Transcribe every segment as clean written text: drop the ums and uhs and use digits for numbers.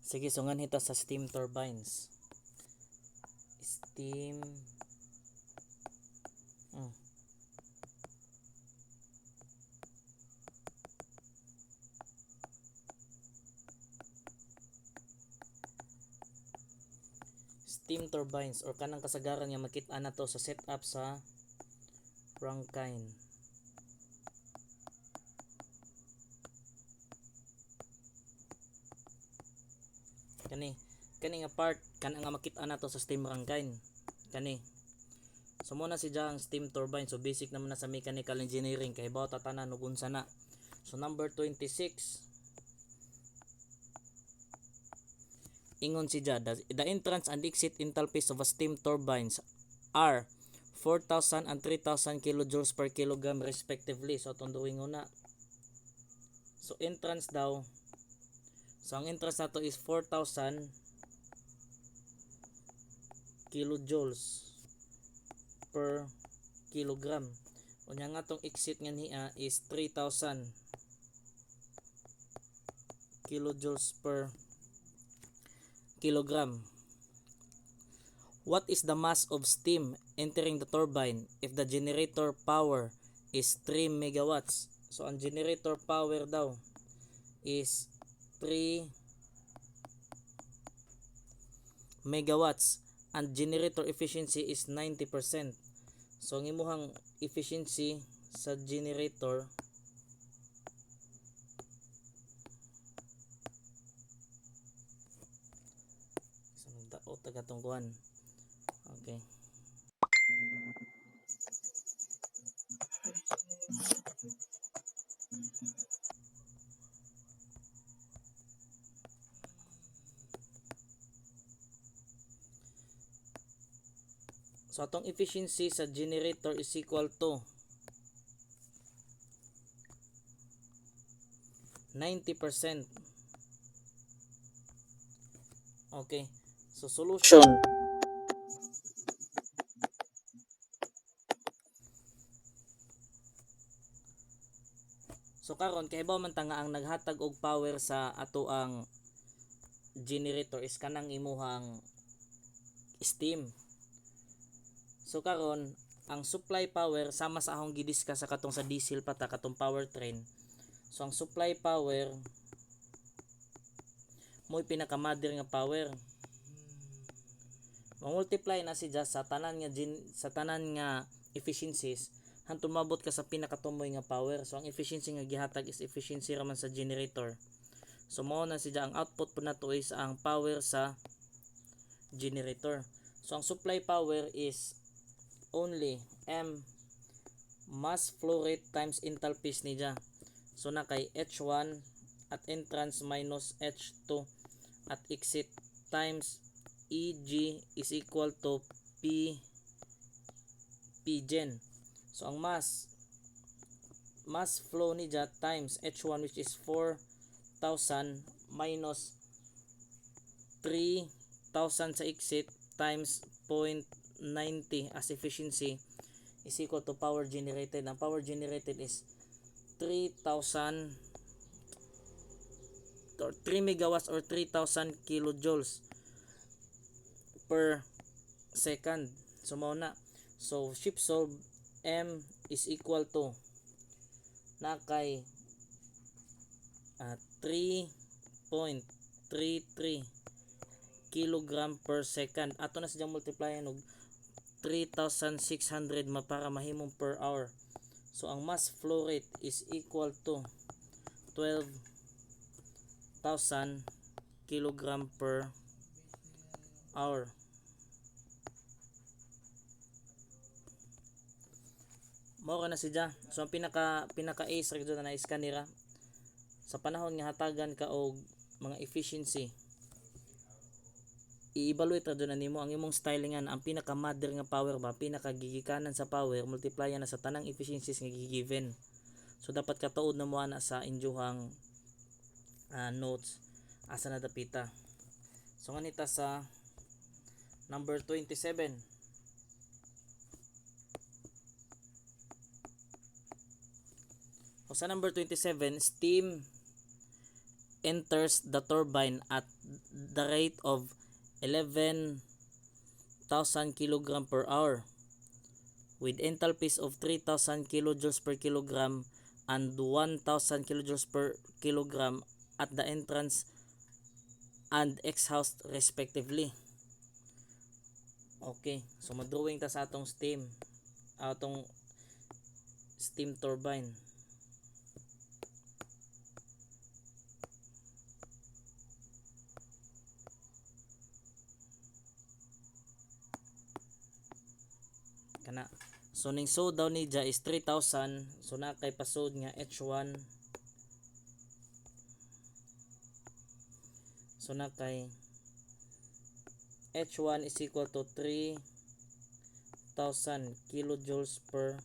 Sige, sungan hita sa steam turbines. Steam mm, steam turbines or kanang kasagaran nga makita na to sa setup sa Rankine. Kani nga part kanang nga makita na to sa steam Rankine. Kani. So muna si ang steam turbine. So basic naman na sa mechanical engineering kay bawo tatanan ug unsa na. So number 26. Ingon si the entrance and exit enthalpies of a steam turbines are 4,000 and 3,000 kilojoules per kilogram respectively. So tunduin na. So entrance daw. So ang entrance nato is 4,000 kilojoules per kilogram. Unya nga tong exit nga niya is 3,000 kilojoules per kilogram. What is the mass of steam entering the turbine if the generator power is 3 megawatts? So ang generator power daw is 3 megawatts and generator efficiency is 90%. So ang imuhang efficiency sa generator o tagatungkuhan. Okay. So atong efficiency sa generator is equal to 90%. Okay. So solution. So karon kay bawo man ta nga ang naghatag og power sa ato ang generator is kanang imuhang steam. So karon ang supply power sama sa akong gidiscuss sa katong sa diesel pata katong powertrain. So ang supply power mo'y pinaka-mother nga power. Multiply na si sa tanan nga efficiencies hantod mabot ka sa pinakatumoy nga power. So ang efficiency nga gihatag is efficiency raman sa generator. So mao na si ang output po nato is ang power sa generator. So ang supply power is only M mass flow rate times enthalpies niya. So na kay H1 at entrance minus H2 at exit times EG is equal to Pgen. So ang mass flow niya times H1 which is 4,000 minus 3,000 sa exit times 0.90 as efficiency is equal to power generated. Ang power generated is 3,000 or 3 megawatts or 3,000 kilojoules per second. So mao na. So shift solve M is equal to na kay 3.33 kilogram per second. Ato na siya multiplyan og 3,600 para mahimong per hour. So ang mass flow rate is equal to 12,000 kilogram per hour. Mao na siya. So ang pinaka ace ra na na-scan nira sa panahon nga hatagan ka og mga efficiency. I-evaluate ra na nimo ang imong stylingan ang pinaka mother nga power ba, pinaka gigikanan sa power multiplyan na sa tanang efficiencies nga gigiven. So dapat katuod na mo ana sa injuhang notes asa na dapita. So nganita sa number 27. O sa number 27, steam enters the turbine at the rate of 11,000 kg per hour with enthalpies of 3,000 kilojoules per kilogram and 1,000 kilojoules per kilogram at the entrance and exhaust respectively. Okay, so mag-drawing ta sa atong steam turbine. Kana. So ning sod daw ni dya is 3,000. So na kay pasod nga H1. So na kay H1 is equal to 3,000 kilojoules per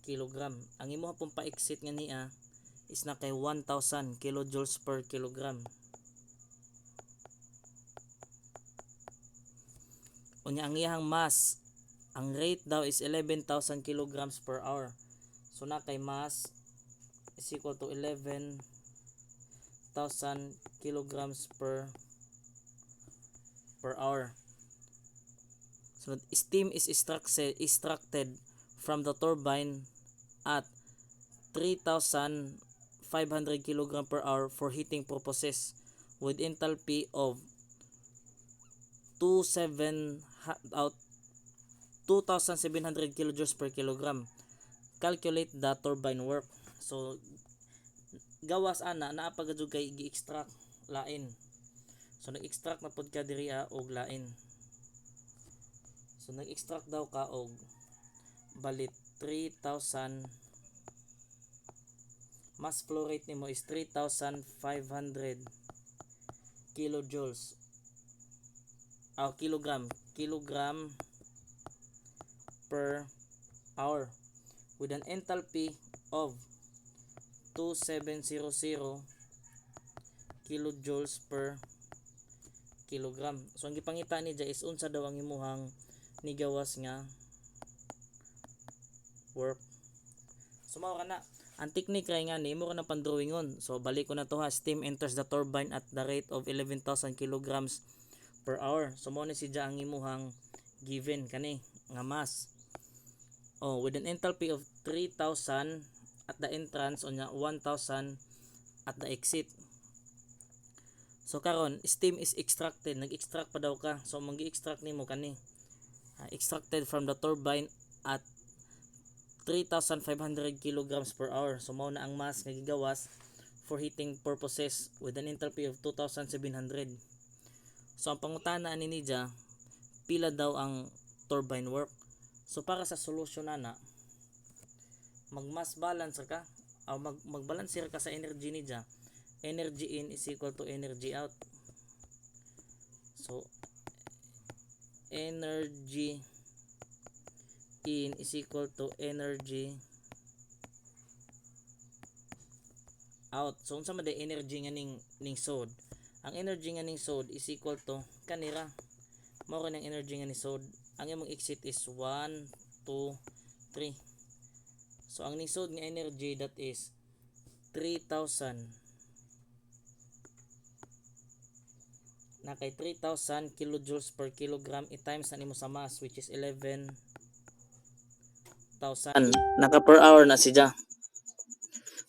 kilogram. Ang imo pong pa-exit nga niya is na kay 1,000 kilojoules per kilogram. Unya ang iyang mass, ang rate daw is 11,000 kilograms per hour. So na kay mass is equal to 11,000 kilograms per hour. So steam is extracted from the turbine at 3,500 kg per hour for heating purposes with enthalpy of 2,700 kilojoules per kilogram. Calculate the turbine work. So gawas ana naa pa gud kay gi-extract lain. So nag-extract na pod ka diri og lain. So nag-extract daw ka og balit 3,000, mass flow rate nimo is 3,500 kilojoules kilogram per hour with an enthalpy of 2,700 kilojoules per kilogram. So ang gipangita ni dya is unsa daw ang imuhang nigawas nga work. So mao kana ang technique kay nga ni imo ka na pan-drawingon. So balik ko na to ha. Steam enters the turbine at the rate of 11,000 kilograms per hour. So mao ni sidya ang imuhang given kani nga mass. With an enthalpy of 3,000 at the entrance o 1,000 at the exit. So karon steam is extracted, nag-extract pa daw ka. So magi-extract nimo kani. Extracted from the turbine at 3,500 kilograms per hour. So mao na ang mass nga gigawas for heating purposes with an enthalpy of 2,700. So ang pangutana ni Nidja, pila daw ang turbine work. So para sa solusyon na mag-mass balance ka o mag-balancer ka sa energy Nidja. Energy in is equal to energy out. So energy in is equal to energy out. So unsa man day energy nga ning sod? Ang energy nga ning sod is equal to kanira. Mao ka ng energy nga ni sod. Ang imong exit is 1, 2, 3. So ang ning sod nga energy that is 3,000. Na kay 3,000 kilojoules per kilogram i-times na nimo sa mass which is 11,000. Naka per hour na siya.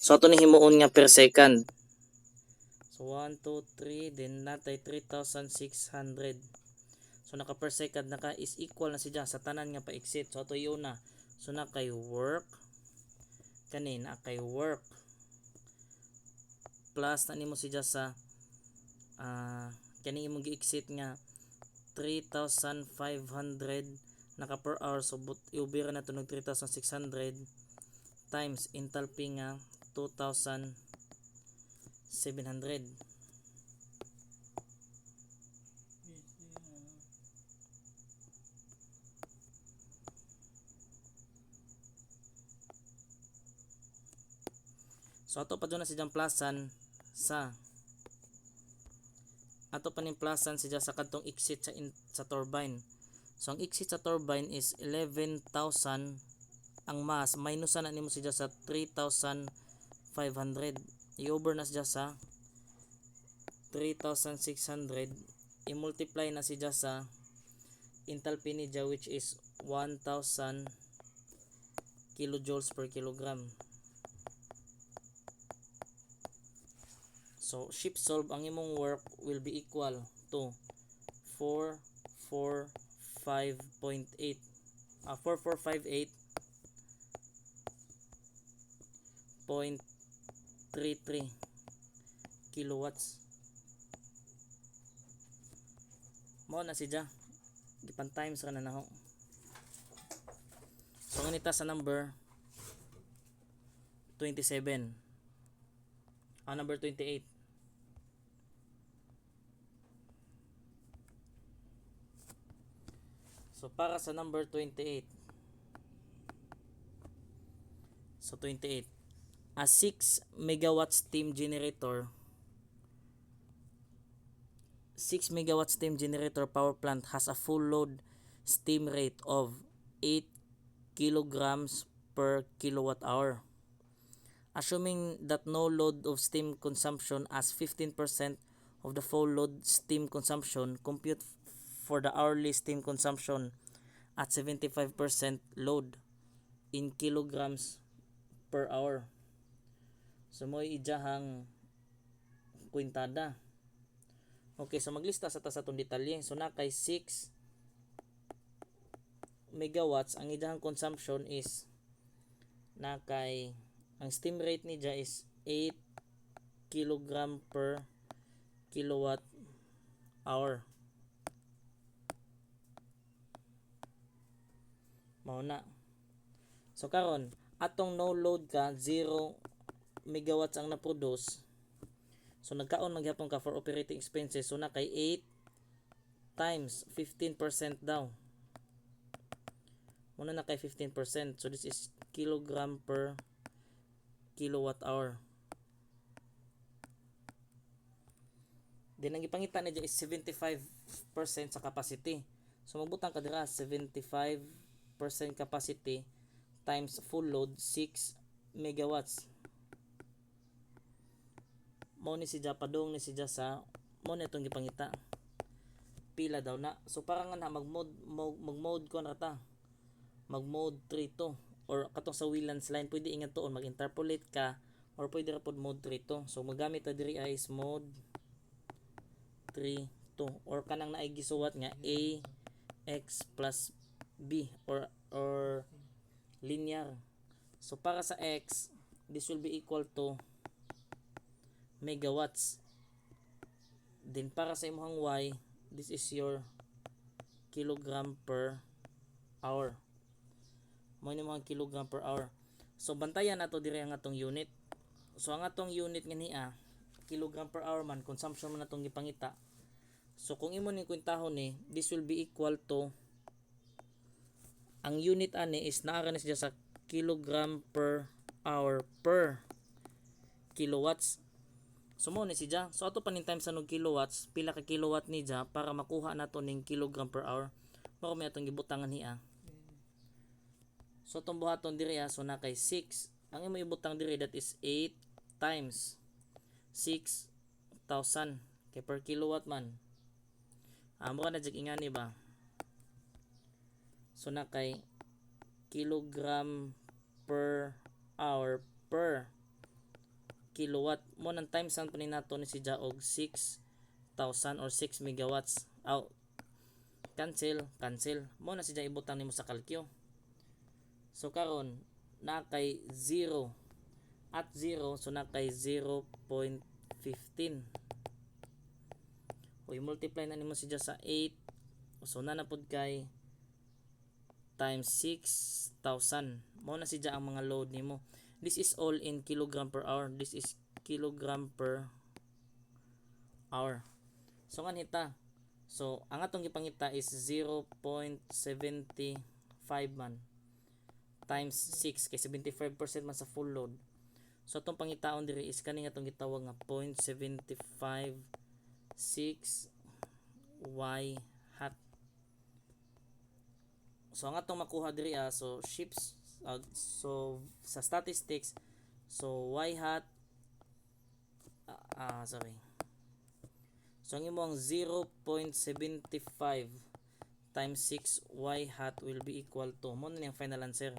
So ato ni himuon nga per second. So 1, 2, 3 then natay 3,600. So naka per second naka is equal na siya sa tanan nga pa-exit. So ato yun na. So na kay work kanina kay work plus na nimo siya sa kani imong gi-exit nga 3,500 naka per hour. So iubira na to ng 3,600 times enthalpy nga 2,700. So ato pa doon na siya plasan sa ato panimplasan siya sa kadtong exit sa turbine. So ang exit sa turbine is 11,000. Ang mass minusan na nimo siya sa 3,500. I-over na siya sa 3,600 i-multiply na siya sa enthalpy niya which is 1,000 kilojoules per kilogram. So shift solve, ang imong work will be equal to 4458 4458.33 kilowatts. Mao na siya gipan times ra na naho. So nganita sa number 27 number 28. So para sa number 28, so 28, a 6 megawatt steam generator, 6 megawatt steam generator power plant has a full load steam rate of 8 kilograms per kilowatt hour. Assuming that no load of steam consumption as 15% of the full load steam consumption, compute for the hourly steam consumption at 75% load in kilograms per hour. So mo ijahang kwintada. Okay, so maglista sa tasatong detalye. So na kay 6 megawatts ang ijahang consumption is na kay ang steam rate niya is 8 kilogram per kilowatt hour. Mao na. So karon atong no load ka 0 megawatts ang na-produce. So nagkaon magyapon ka for operating expenses. So na kay 8 times 15% daw. Muna na kay 15%. So this is kilogram per kilowatt hour. Then ang ipangita niya is 75% sa capacity. So magbutang ka dira 75% capacity times full load 6 megawatts. Mao ni siya padung ni siya sa mao ni itong gipangita. Pila daw na. So parang nga mag-mode ko na ta. Mag-mode 3 to. Or katong sa Whelan's line pwede ingat tuon mag-interpolate ka or pwede ra pod mode 3 to. So magamit ta diri is mode 3 to or kanang naay gisuwat nga a x plus b or linear. So para sa x, this will be equal to megawatts. Then para sa imong y, this is your kilogram per hour. Mo ni mga kilogram per hour. So bantayan nato diri ang atong unit. So ang atong unit nga niya kilogram per hour man, consumption man natong gipangita. So kung imo ni kwentahon ni, this will be equal to ang unit ani is naa ra siya sa kilogram per hour per kilowatts. So mo ni siya. So ato pa ning times sa kilowatts, pila ka kilowatt ni siya para makuha nato ning kilogram per hour. Mao may atong gibutangan niya. So itong buhaton diri so na kay 6. Ang imo ibutang diri that is 8 times 6,000 kay per kilowatt man. Amo na jag ingani ba? So na kay kilogram per hour per kilowatt. Mo nang times ang panin nato ni si og 6,000 or 6 megawatts. Cancel. Mo na si ibutang nimo sa kalkyo. So karon na kay 0 at 0 so na kay 0.15. O i-multiply na nimo siya sa 8. So na napod kay times 6,000. Mao na siya ang mga load nimo. This is all in kilogram per hour. This is kilogram per hour. So nganita. So ang atong gipangita is 0.75 man times 6 kay 75% man sa full load. So atong pangitaon diri is kani atong gitawag nga 0.756 y hat. So ang atong makuha diri so shifts so sa statistics so y hat So ang imong 0.75 times 6 y hat will be equal to, mo na yung final answer,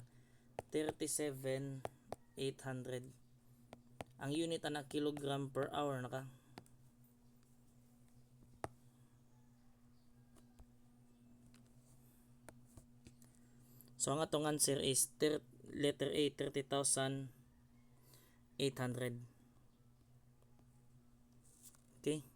37,800. Ang unit ana kilogram per hour naka. So ang atong answer is letter A, 30,800. Okay?